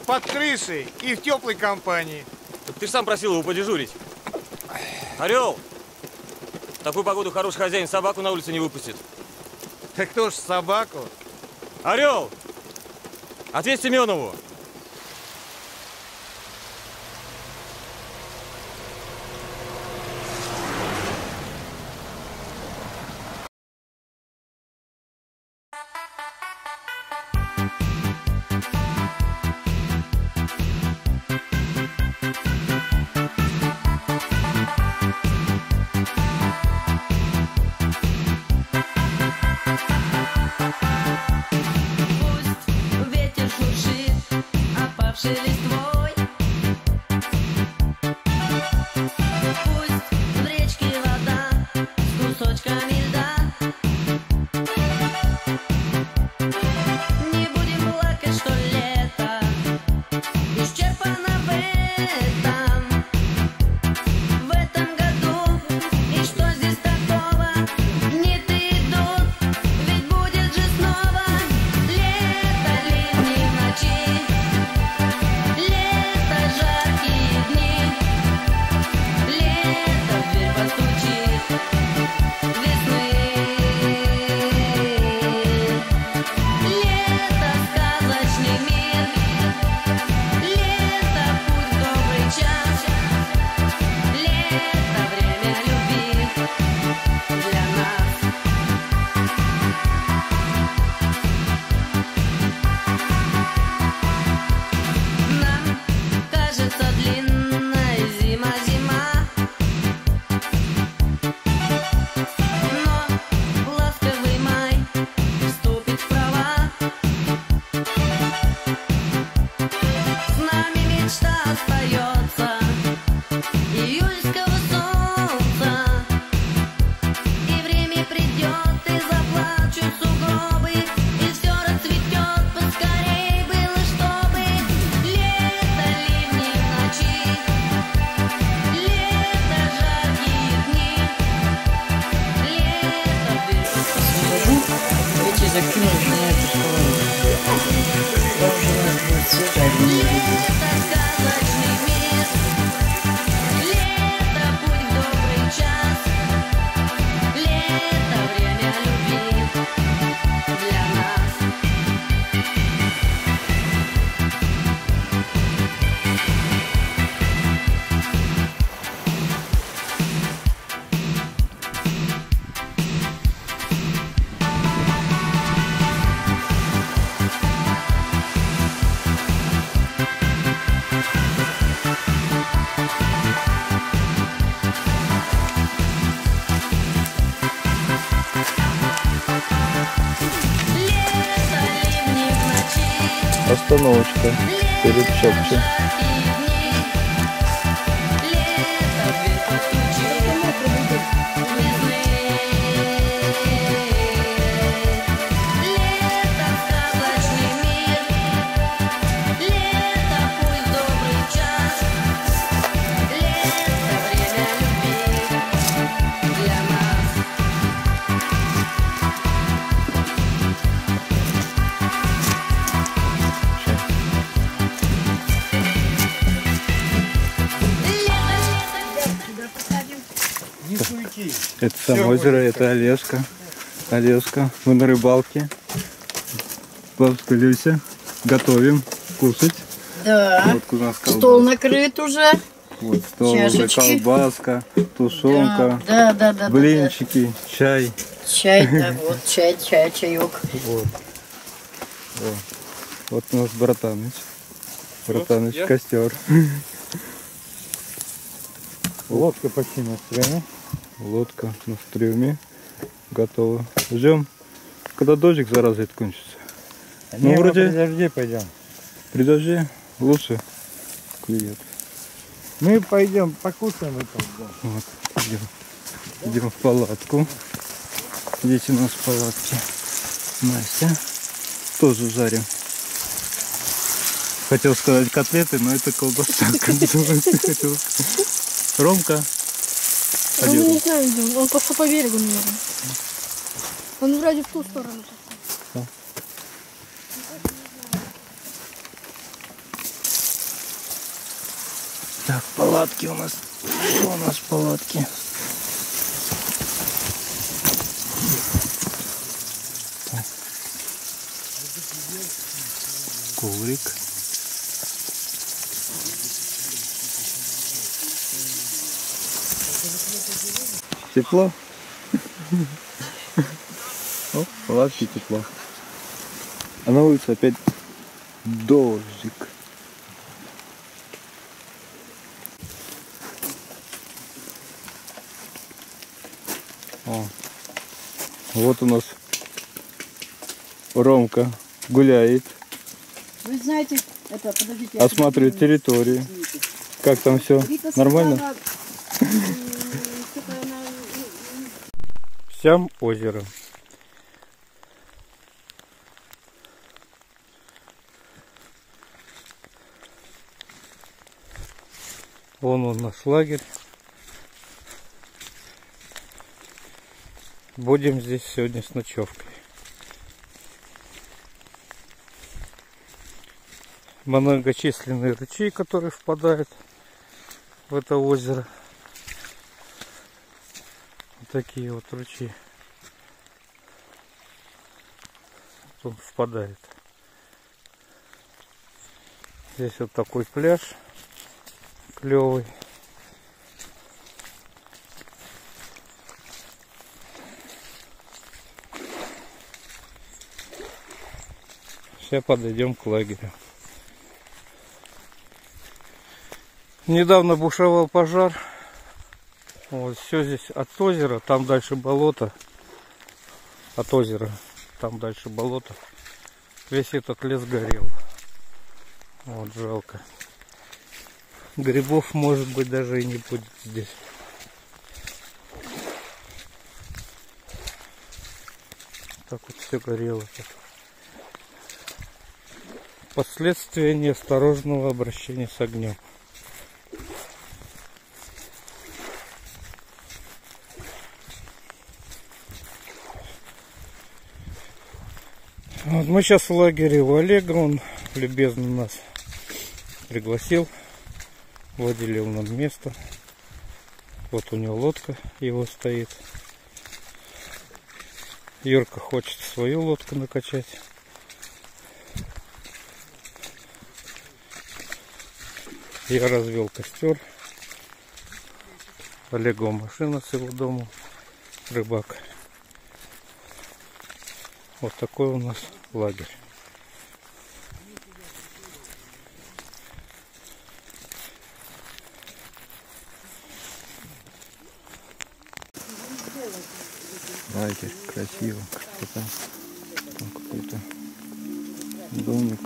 под крышей и в теплой компании. Так ты же сам просил его подежурить. Орел! В такую погоду хороший хозяин собаку на улице не выпустит. Так кто ж собаку? Орел! Ответь Семенову! Остановочка перед Чопчем. Это само озеро, это Олежка. Олежка, мы на рыбалке. Бабушка Люся, готовим кушать. Да, вот у нас стол накрыт уже. Вот стол, уже колбаска, тушенка, да, блинчики, да. Чай. Чай, да, вот чаек. Вот у нас братаныч. Братаныч, костер. Лодка почти на стреме. Лодка на стреме. Готова. Ждем, когда дождик заразит кончится. Ну, вроде при дожде пойдем. При дожде лучше клюет. Мы пойдем покушаем и пойдем. Вот, идем в палатку. Дети у нас в палатке. Настя. Тоже жарим. Хотел сказать котлеты, но это колбаса. Ромка. Он не знаю, где он. Он пошел по берегу, наверное. Он вроде в ту сторону. Так, палатки у нас. Что у нас в палатке? Коврик. Тепло? О, в палатке тепло. А на улице опять дождик. О, вот у нас Ромка гуляет, Вы знаете, это, подождите. осматривает территорию. Как там все? Нормально? Сям озеро. Вон он наш лагерь. Будем здесь сегодня с ночевкой. Многочисленные ручьи, которые впадают в это озеро. Вот такие вот ручьи. Он впадает. Здесь вот такой пляж клевый. Сейчас подойдем к лагерю. Недавно бушевал пожар. Вот все здесь от озера, там дальше болото. От озера, там дальше болото. Весь этот лес горел. Вот жалко. Грибов, может быть, даже и не будет здесь. Так вот все горело. Последствия неосторожного обращения с огнем. Вот мы сейчас в лагере у Олега, он любезно нас пригласил, выделил нам место. Вот у него лодка его стоит. Юрка хочет свою лодку накачать. Я развел костер. Олегова машина с его дома. Рыбак. Вот такой у нас лагерь. Лагерь, красиво, красота. Там какой-то домик.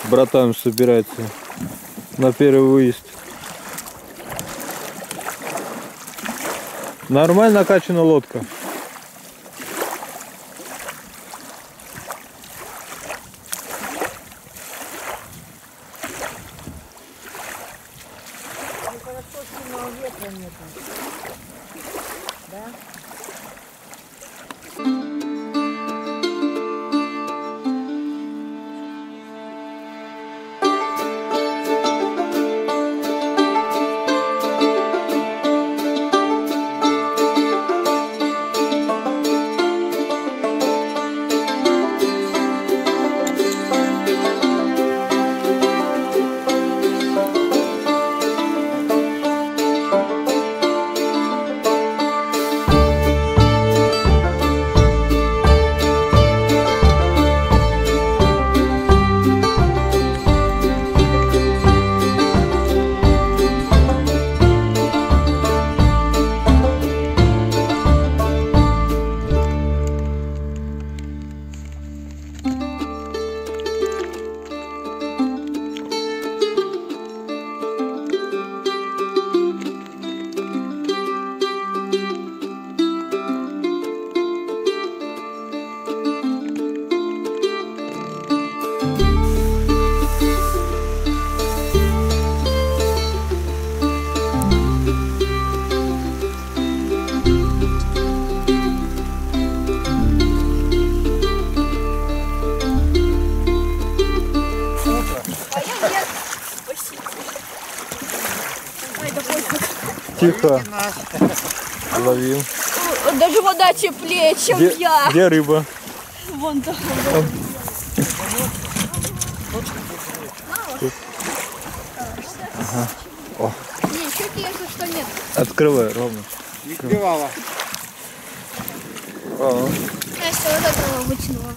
Братан собирается на первый выезд. Нормально накачана лодка. Тихо. Ловим. Даже вода теплее, чем я. Где рыба? Вон там. О. Не, щуки, если что, нет. Открывай, ровно. Відкривала. Настя, вот этого вытянула.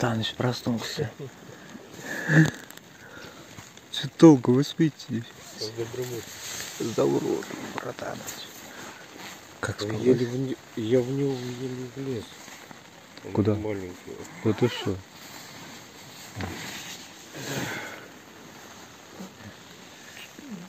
Братаныч проснулся. Что толку, вы спите? С добрым утром, братаныч. Как спалось? Я в него еле влез. Он Куда? маленький. Да ты что?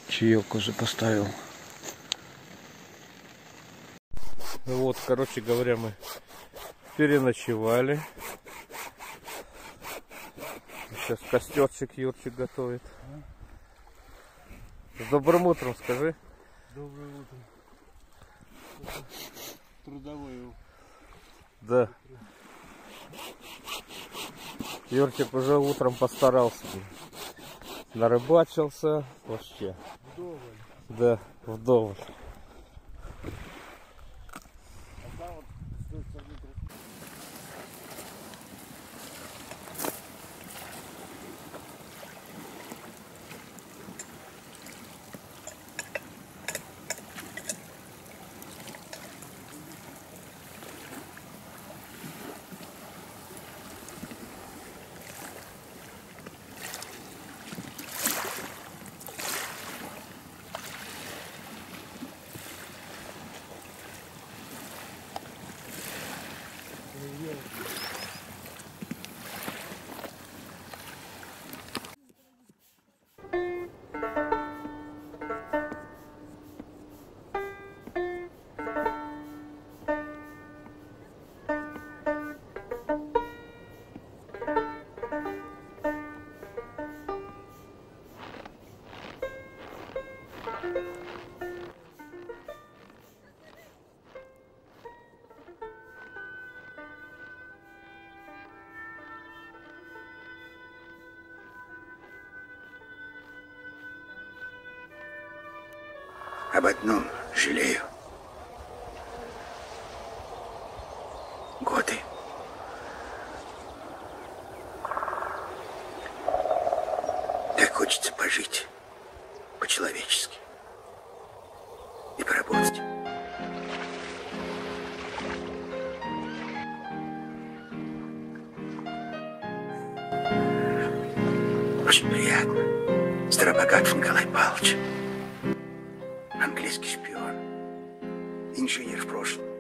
Чаек уже поставил. Вот, короче говоря, мы переночевали. Сейчас костерчик Юрчик готовит. С добрым утром, скажи. Доброе утро. Трудовое. Да. Юрчик уже утром постарался. Нарыбачился вообще. Вдоволь. Да, вдоволь. Об одном жалею. Годы. Так хочется пожить по-человечески и поработать. Очень приятно. Старобогатов Николай Павлович. Английский шпион. Инженер в прошлом.